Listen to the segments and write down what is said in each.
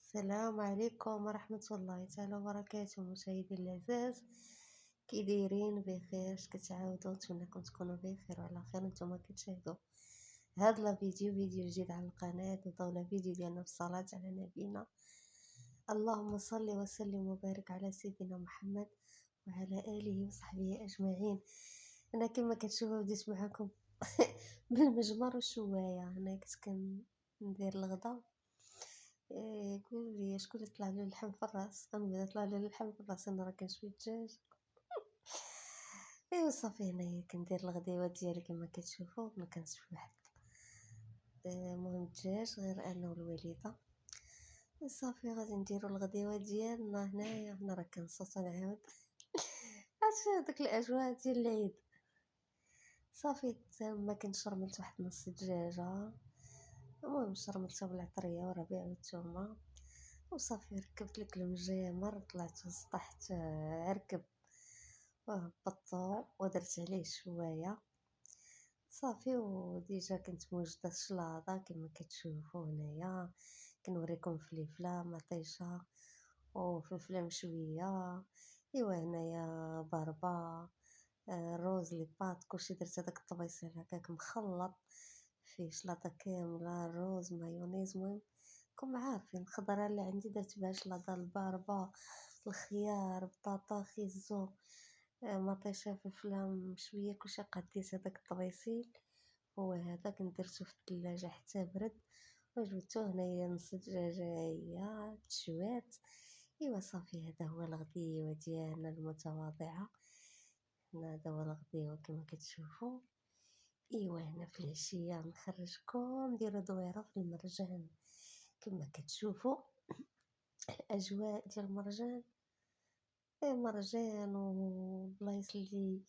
السلام عليكم ورحمة الله تعالى وبركاته مشاهدي الأعزاء. كي دايرين بخير؟ اش كتعاودوا؟ نتمنىكم تكونوا بخير وعلى خير. نتوما كتشاهدوا هاد فيديو جديد على القناة، وضولا فيديو ديالنا في الصلاة على نبينا. اللهم صل وسلم وبارك على سيدنا محمد وعلى آله وصحبه أجمعين. أنا كما كتشوفوا بديت معكم بالمجمر والشواية. أنا كنت كندير الغدا. قولوا لي شكون اللي طلع له اللحم في الراس؟ انا بدا طلع لي اللحم في الراس، انا راه كنشوي الدجاج. ايوا صافي، هنايا كندير الغديوه ديالي كما كتشوفوا. ما كنشوي واحد المهم الدجاج غير انا والوالده. صافي غادي نديرو الغديوه ديالنا هنايا. انا راه كنصوت نعاود عرفتي داك الاجواء ديال العيد. صافي تما كنت شرملت واحد نص دجاجه، المهم شرملتها بالعطريه والربيع والثومه. وصافي ركبت لك المجامر، طلعت وسطحت عركب وهبطو ودرت عليه شويه. صافي وديجا كنت موجده الشلاضه كما كتشوفوا هنايا. كنوريكم فليفله مطيشه وفلفله مشويه. ايوا هنايا باربا، الروز لي بات، كلشي درت هذاك الطبيصيل هكاك مخلط فيه شلاضه كامله، الروز مايونيز. المهم راكم عارفين الخضره اللي عندي درت بها شلاضه، الباربا، الخيار، بطاطا، خيزو، مطيشه، فلفله مشويه، كلشي قديت هذاك الطبيصيل. هو هذا كنت درتو في الثلاجه حتى برد وجبدتو هنايا. نص دجاجه هي تشوات. ايوا صافي هذا هو الغديوه ديالنا المتواضعه. هذا هو الغديوه كما كتشوفوا. ايوا هنا في العشيه نخرجكم نديرو دويره في المرجان كما كتشوفوا. الاجواء ديال المرجان، مرجان وبلايص اللي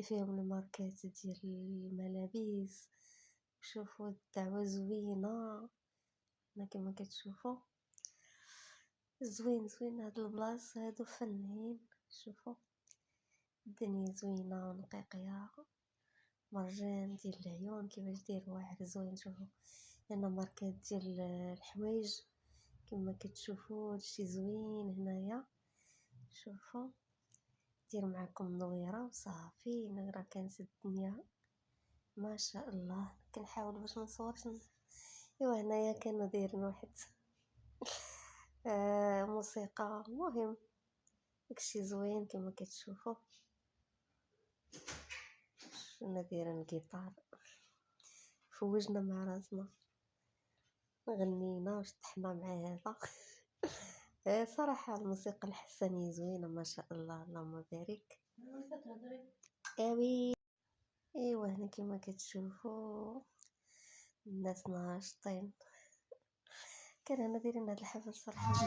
فيهم الماركات ديال الملابس. شوفوا الدعوه زوينه. هنا كما كتشوفوا زوين هاد البلاص هادو فنين. شوفوا الدنيا زوينه ونقيقيه. مرجان ديال العيون كيفاش داير واعر زوين. شوفوا هنا ماركات ديال الحوايج كما كتشوفوا، هادشي زوين هنايا. شوفوا دير معكم نويره وصافي. انا راه كانت الدنيا ما شاء الله. كنحاول باش ما نصورش. ايوا هنايا كانوا دايرين واحد موسيقى. المهم داكشي زوين كما كتشوفوا. كنا دايرين الجيتار، فوجنا مع راسنا، غنينا وشطحنا مع هذا. صراحة الموسيقى الحسانية زوينة ما شاء الله، اللهم بارك. اوي ايوا هنا كما كتشوفوا الناس ناشطين. كان هنا دايرين هاد الحفل صراحة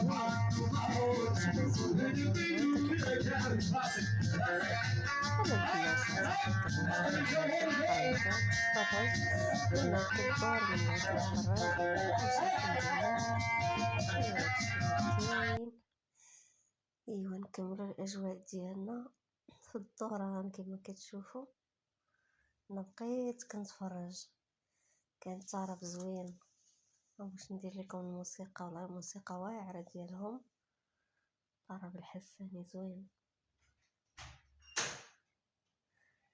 ايوا نكملوا الاجواء ديالنا في الدوران كما كتشوفوا. انا بقيت كنتفرج، كان طرب زوين. باش ندير لكم الموسيقى، والله الموسيقى واعره ديالهم، طرب الحساني زوين.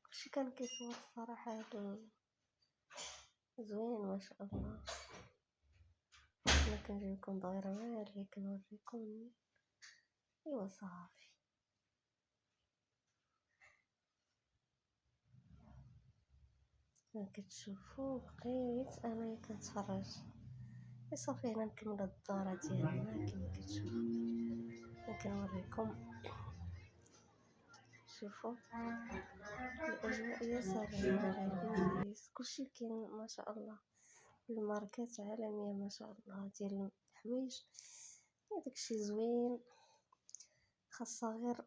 كلشي كان كيصور الصراحه. هذا زوين ما شاء الله. انا كنجيب لكم دويره ماليه كنوريكم. ايوا صافي كتشوفوا بقيت انا كنتفرج. صافي هنا نكمل الدوره ديالنا كما كتشوفوا. كنوريكم. شوفوا الاجواء يا سلام لاباس. كلشي كاين ما شاء الله. الماركات عالميه ما شاء الله ديال الحوايج. داكشي زوين، خاصها غير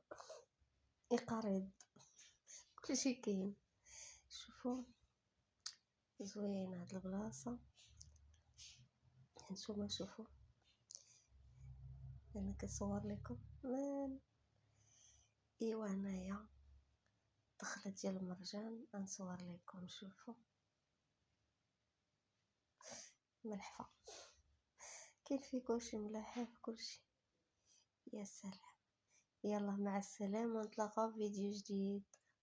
يقريض. كلشي كاين. شوفوا زوين هاد البلاصه. هانتوما شوفوا انا كنصور لكم. ايوا هنايا الدخله ديال المرجان غنصور لكم. شوفوا ملحفه كاين فيه كلشي ملاحة في كلشي. يا سلام. يلا مع السلامة، ونتلاقاو في فيديو جديد.